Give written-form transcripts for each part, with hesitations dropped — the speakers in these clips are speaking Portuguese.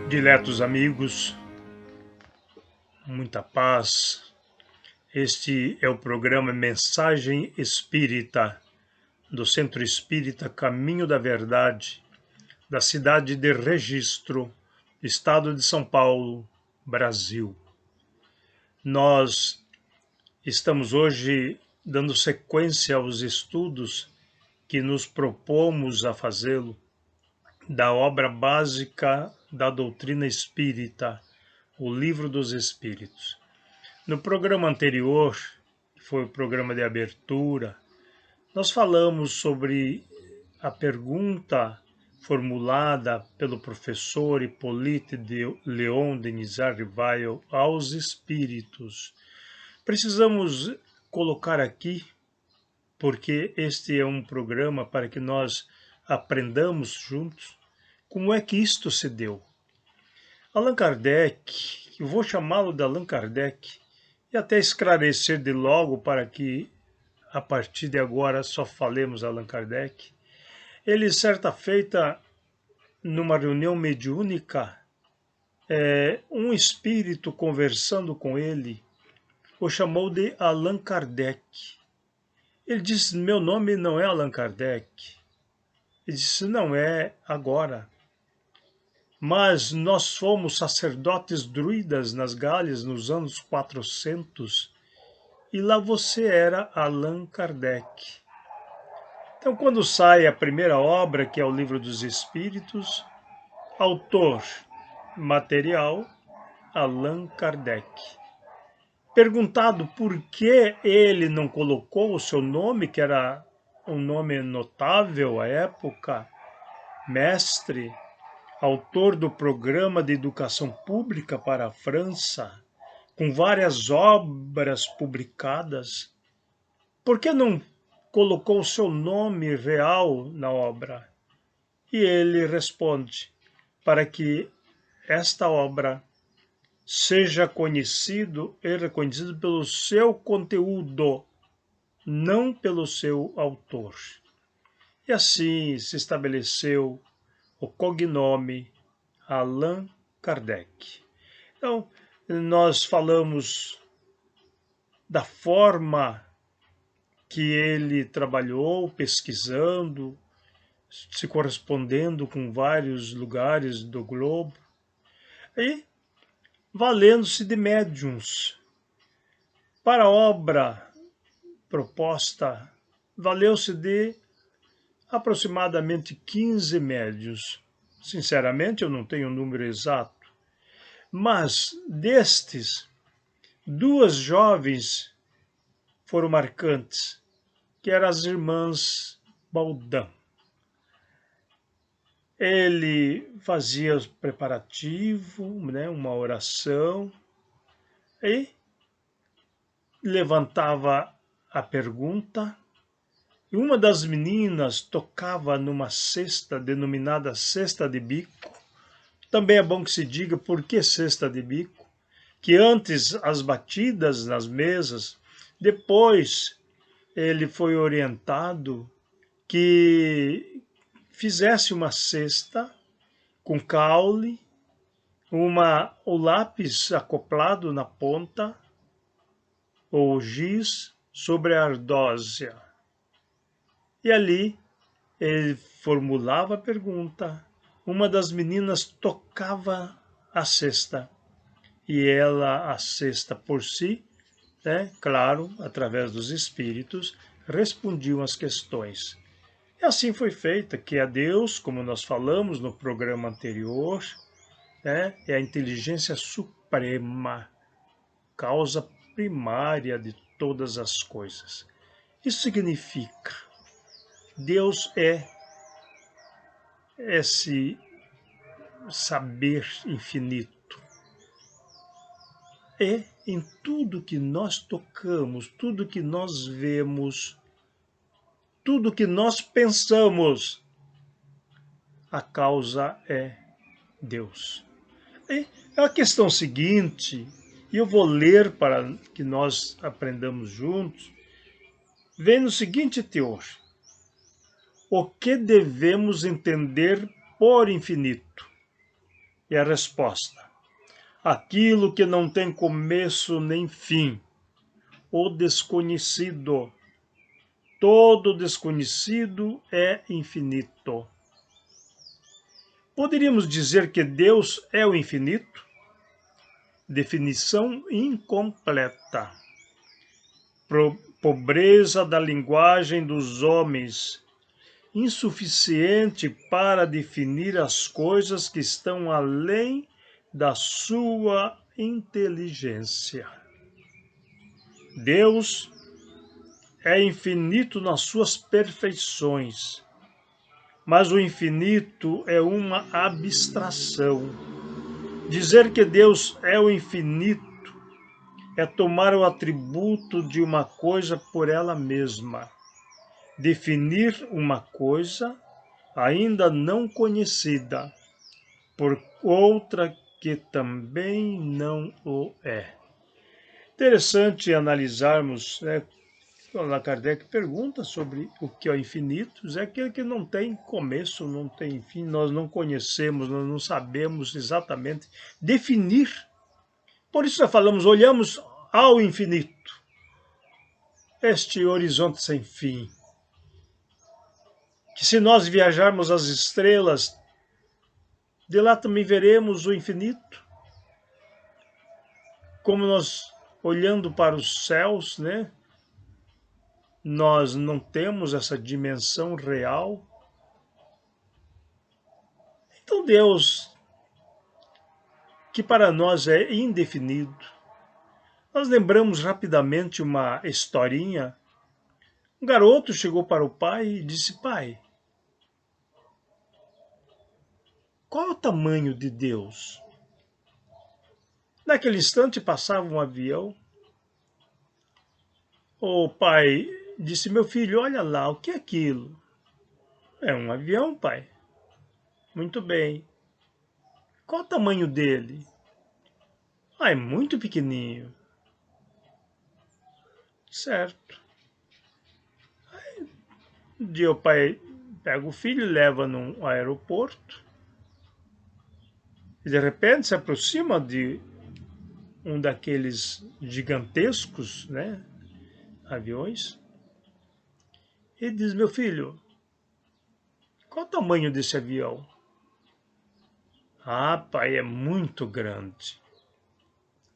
Diletos amigos, muita paz. Este é o programa Mensagem Espírita, do Centro Espírita Caminho da Verdade, da cidade de Registro, estado de São Paulo, Brasil. Nós estamos hoje dando sequência aos estudos que nos propomos a fazê-lo da obra básica da doutrina espírita, o Livro dos Espíritos. No programa anterior, que foi o programa de abertura, nós falamos sobre a pergunta formulada pelo professor Hippolyte de Leon Denis Rivail aos espíritos. Precisamos colocar aqui, porque este é um programa para que nós aprendamos juntos, como é que isto se deu. Allan Kardec, eu vou chamá-lo de Allan Kardec, e até esclarecer de logo para que a partir de agora só falemos Allan Kardec. Ele, certa feita, numa reunião mediúnica, um espírito conversando com ele, o chamou de Allan Kardec. Ele disse, meu nome não é Allan Kardec. Ele disse, não é agora. Mas nós fomos sacerdotes druidas nas Galhas nos anos 400 e lá você era Allan Kardec. Então, quando sai a primeira obra, que é o Livro dos Espíritos, autor material, Allan Kardec. Perguntado por que ele não colocou o seu nome, que era um nome notável à época, mestre, autor do Programa de Educação Pública para a França, com várias obras publicadas, por que não colocou o seu nome real na obra? E ele responde, para que esta obra seja conhecido e reconhecido pelo seu conteúdo, não pelo seu autor. E assim se estabeleceu o cognome Allan Kardec. Então, nós falamos da forma que ele trabalhou, pesquisando, se correspondendo com vários lugares do globo, e valendo-se de médiuns. Para a obra proposta, valeu-se de aproximadamente 15 médiuns. Sinceramente, eu não tenho um número exato, mas destes, duas jovens foram marcantes, que eram as irmãs Baldin. Ele fazia o preparativo, uma oração, e levantava a pergunta, e uma das meninas tocava numa cesta denominada cesta de bico. Também é bom que se diga por que cesta de bico, que antes as batidas nas mesas, depois ele foi orientado que fizesse uma cesta com caule, o lápis acoplado na ponta, ou giz sobre a ardósia. E ali ele formulava a pergunta, uma das meninas tocava a cesta, e ela, a cesta por si, claro, através dos espíritos, respondiam as questões. E assim foi feita, que a Deus, como nós falamos no programa anterior, é a inteligência suprema, causa primária de todas as coisas. Isso significa, Deus é esse saber infinito. É em tudo que nós tocamos, tudo que nós vemos, tudo que nós pensamos, a causa é Deus. E a questão seguinte, e eu vou ler para que nós aprendamos juntos, vem no seguinte teor: o que devemos entender por infinito? E a resposta: aquilo que não tem começo nem fim, o desconhecido. Todo desconhecido é infinito. Poderíamos dizer que Deus é o infinito? Definição incompleta. Pobreza da linguagem dos homens, insuficiente para definir as coisas que estão além da sua inteligência. Deus é infinito nas suas perfeições, mas o infinito é uma abstração. Dizer que Deus é o infinito é tomar o atributo de uma coisa por ela mesma, definir uma coisa ainda não conhecida por outra que também não o é. Interessante analisarmos, né? Allan Kardec pergunta sobre o que é o infinito, é aquele que não tem começo, não tem fim, nós não conhecemos, nós não sabemos exatamente definir. Por isso nós falamos, olhamos ao infinito, este horizonte sem fim, que se nós viajarmos às estrelas, de lá também veremos o infinito, como nós olhando para os céus, né? Nós não temos essa dimensão real. Então Deus, que para nós é indefinido, nós lembramos rapidamente uma historinha. Um garoto chegou para o pai e disse: pai, qual é o tamanho de Deus? Naquele instante passava um avião. O pai disse: meu filho, olha lá, o que é aquilo? É um avião, pai. Muito bem. Qual o tamanho dele? Ah, é muito pequenininho. Certo. Um dia o pai pega o filho e leva num aeroporto. E de repente se aproxima de um daqueles gigantescos, né, aviões. E diz: meu filho, qual o tamanho desse avião? Ah, pai, é muito grande.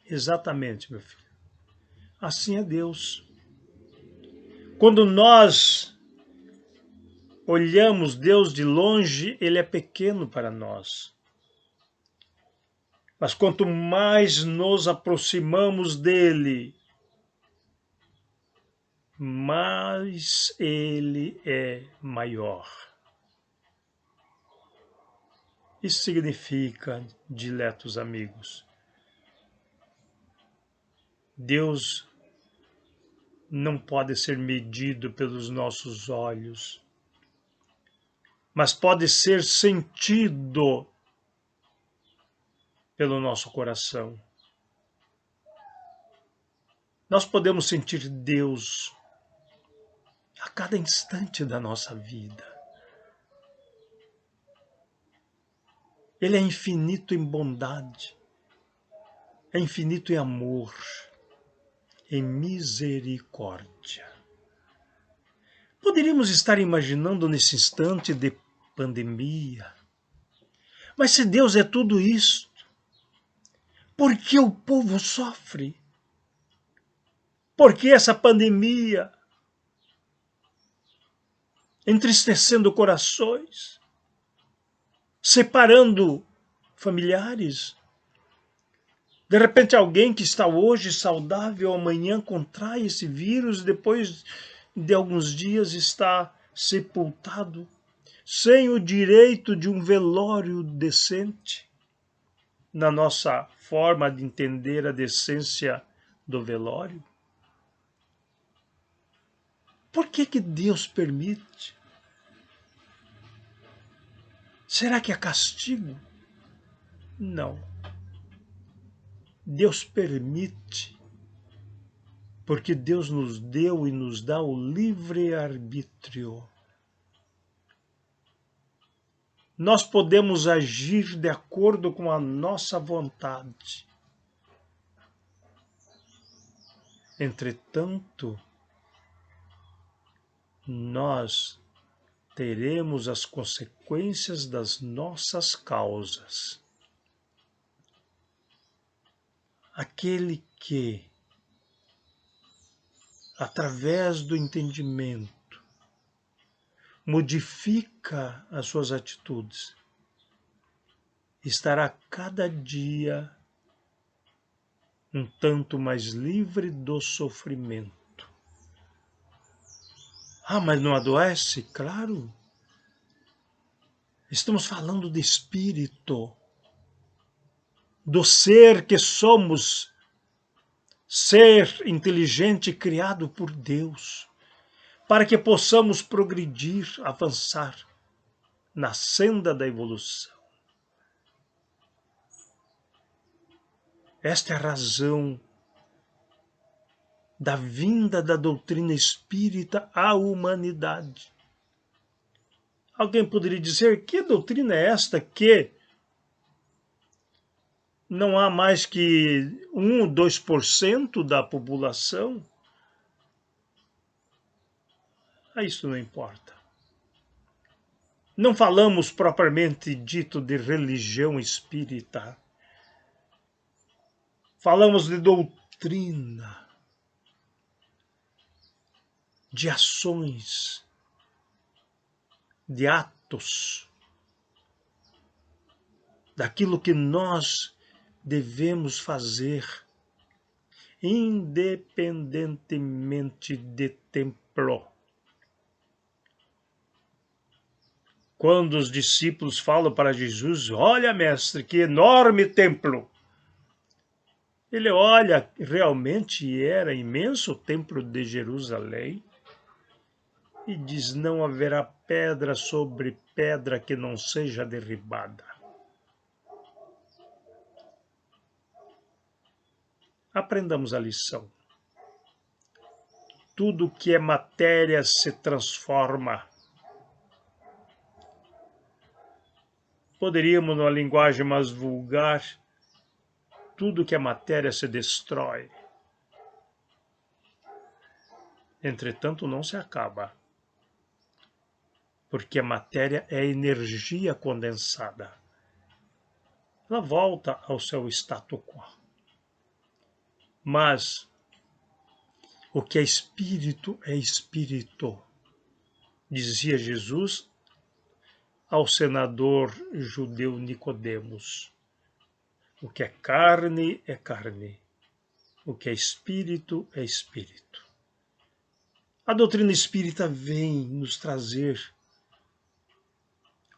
Exatamente, meu filho. Assim é Deus. Quando nós olhamos Deus de longe, ele é pequeno para nós. Mas quanto mais nos aproximamos dele, mais ele é maior. Isso significa, diletos amigos, Deus não pode ser medido pelos nossos olhos, mas pode ser sentido pelo nosso coração. Nós podemos sentir Deus a cada instante da nossa vida. Ele é infinito em bondade, é infinito em amor, em misericórdia. Poderíamos estar imaginando nesse instante de pandemia, mas se Deus é tudo isso, por que o povo sofre? Por que essa pandemia entristecendo corações, separando familiares? De repente alguém que está hoje saudável, amanhã contrai esse vírus, depois de alguns dias está sepultado, sem o direito de um velório decente, na nossa forma de entender a decência do velório. Por que Deus permite? Será que é castigo? Não. Deus permite, porque Deus nos deu e nos dá o livre-arbítrio. nós podemos agir de acordo com a nossa vontade. Entretanto, nós teremos as consequências das nossas causas. Aquele que, através do entendimento, modifica as suas atitudes, estará cada dia um tanto mais livre do sofrimento. Ah, mas não adoece? Claro. Estamos falando de espírito, do ser que somos, ser inteligente criado por Deus, para que possamos progredir, avançar na senda da evolução. Esta é a razão da vinda da doutrina espírita à humanidade. Alguém poderia dizer, que doutrina é esta que não há mais que 1 ou 2% da população? Isso não importa. Não falamos propriamente dito de religião espírita. Falamos de doutrina, de ações, de atos, daquilo que nós devemos fazer, independentemente de templo. Quando os discípulos falam para Jesus, olha, mestre, que enorme templo. Ele olha, realmente era imenso o templo de Jerusalém, e diz, não haverá pedra sobre pedra que não seja derribada. Aprendamos a lição. Tudo que é matéria se transforma. Poderíamos, numa linguagem mais vulgar, tudo que é matéria se destrói. Entretanto, não se acaba, porque a matéria é energia condensada. Ela volta ao seu status quo. Mas o que é espírito, dizia Jesus ao senador judeu Nicodemos. O que é carne, o que é espírito, é espírito. A doutrina espírita vem nos trazer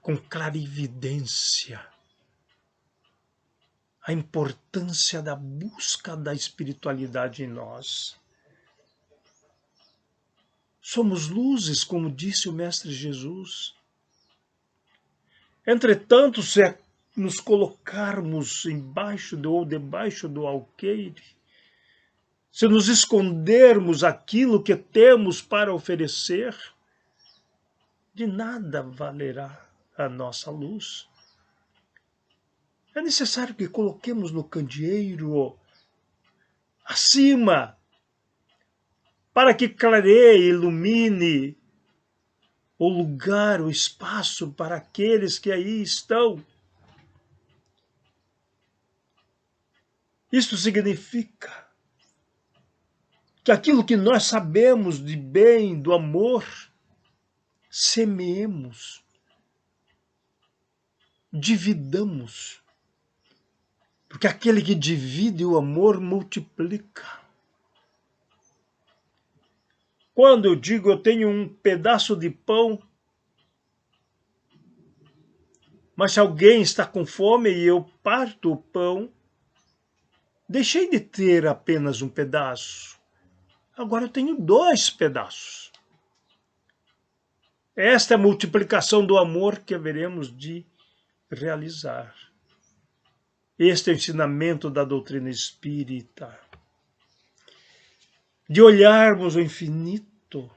com clarividência a importância da busca da espiritualidade em nós. Somos luzes, como disse o Mestre Jesus. Entretanto, se nos colocarmos embaixo ou debaixo do alqueire, se nos escondermos aquilo que temos para oferecer, de nada valerá a nossa luz. É necessário que coloquemos no candeeiro acima, para que clareie, ilumine o lugar, o espaço para aqueles que aí estão. Isso significa que aquilo que nós sabemos de bem, do amor, semeemos, dividamos, porque aquele que divide o amor multiplica. Quando eu digo eu tenho um pedaço de pão, mas se alguém está com fome e eu parto o pão, deixei de ter apenas um pedaço. Agora eu tenho 2 pedaços. Esta é a multiplicação do amor que haveremos de realizar. Este é o ensinamento da doutrina espírita. De olharmos o infinito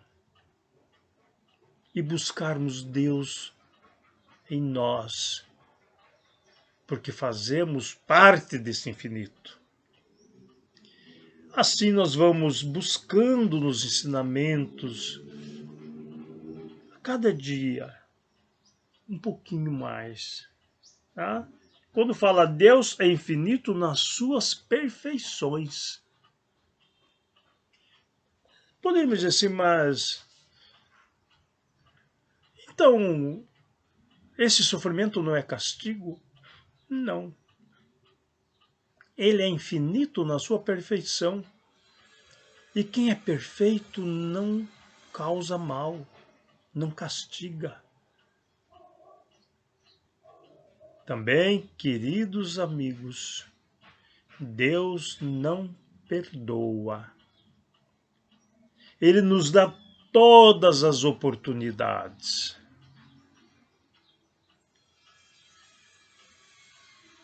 e buscarmos Deus em nós, porque fazemos parte desse infinito. Assim nós vamos buscando nos ensinamentos, a cada dia, um pouquinho mais. Tá? Quando fala Deus é infinito nas suas perfeições. Podemos dizer assim, mas então esse sofrimento não é castigo? Não. Ele é infinito na sua perfeição. E quem é perfeito não causa mal, não castiga. Também, queridos amigos, Deus não perdoa. Ele nos dá todas as oportunidades.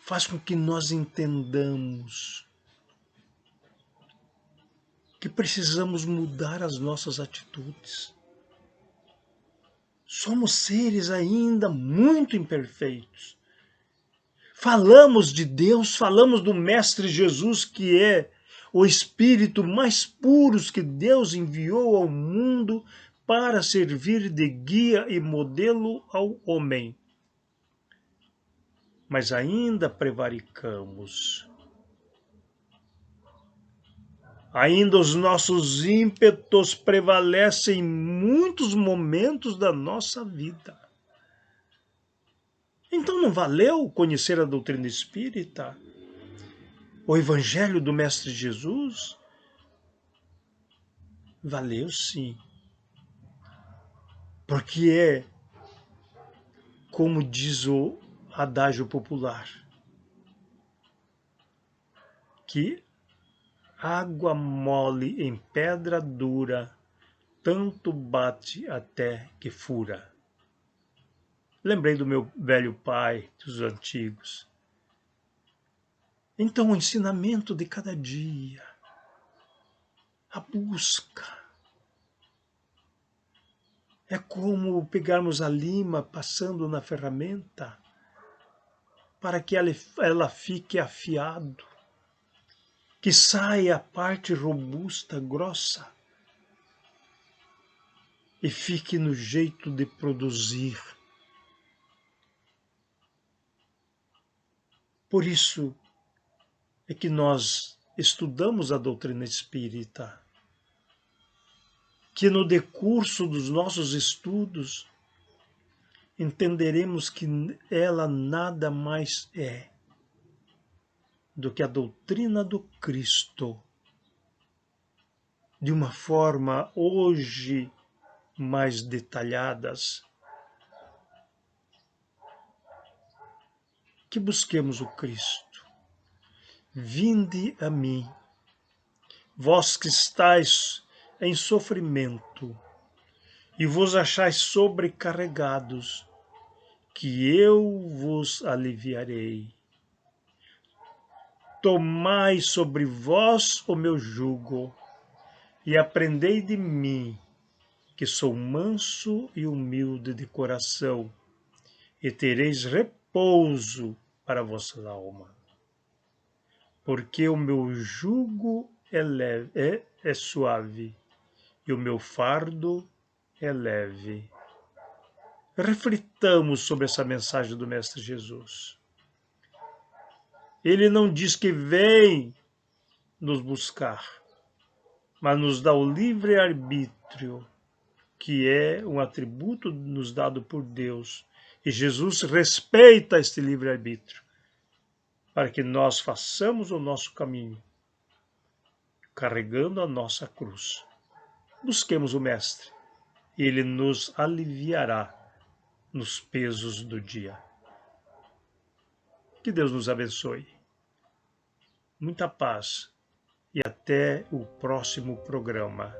Faz com que nós entendamos que precisamos mudar as nossas atitudes. Somos seres ainda muito imperfeitos. Falamos de Deus, falamos do Mestre Jesus, que é o Espírito mais puro que Deus enviou ao mundo para servir de guia e modelo ao homem. Mas ainda prevaricamos. Ainda os nossos ímpetos prevalecem em muitos momentos da nossa vida. Então não valeu conhecer a doutrina espírita? O Evangelho do Mestre Jesus? Valeu sim. Porque é, como diz o adágio popular, que água mole em pedra dura, tanto bate até que fura. Lembrei do meu velho pai, dos antigos. Então, o ensinamento de cada dia, a busca, é como pegarmos a lima passando na ferramenta para que ela fique afiado, que saia a parte robusta, grossa, e fique no jeito de produzir. Por isso é que nós estudamos a doutrina espírita, que no decurso dos nossos estudos entenderemos que ela nada mais é do que a doutrina do Cristo, de uma forma hoje mais detalhadas. Que busquemos o Cristo. Vinde a mim, vós que estáis em sofrimento e vos achais sobrecarregados, que eu vos aliviarei. Tomai sobre vós o meu jugo e aprendei de mim, que sou manso e humilde de coração, e tereis repouso para a vossa alma. Porque o meu jugo é suave e o meu fardo é leve. Reflitamos sobre essa mensagem do Mestre Jesus. Ele não diz que vem nos buscar, mas nos dá o livre-arbítrio, que é um atributo nos dado por Deus. E Jesus respeita este livre-arbítrio, para que nós façamos o nosso caminho, carregando a nossa cruz. Busquemos o Mestre, e Ele nos aliviará nos pesos do dia. Que Deus nos abençoe. Muita paz e até o próximo programa.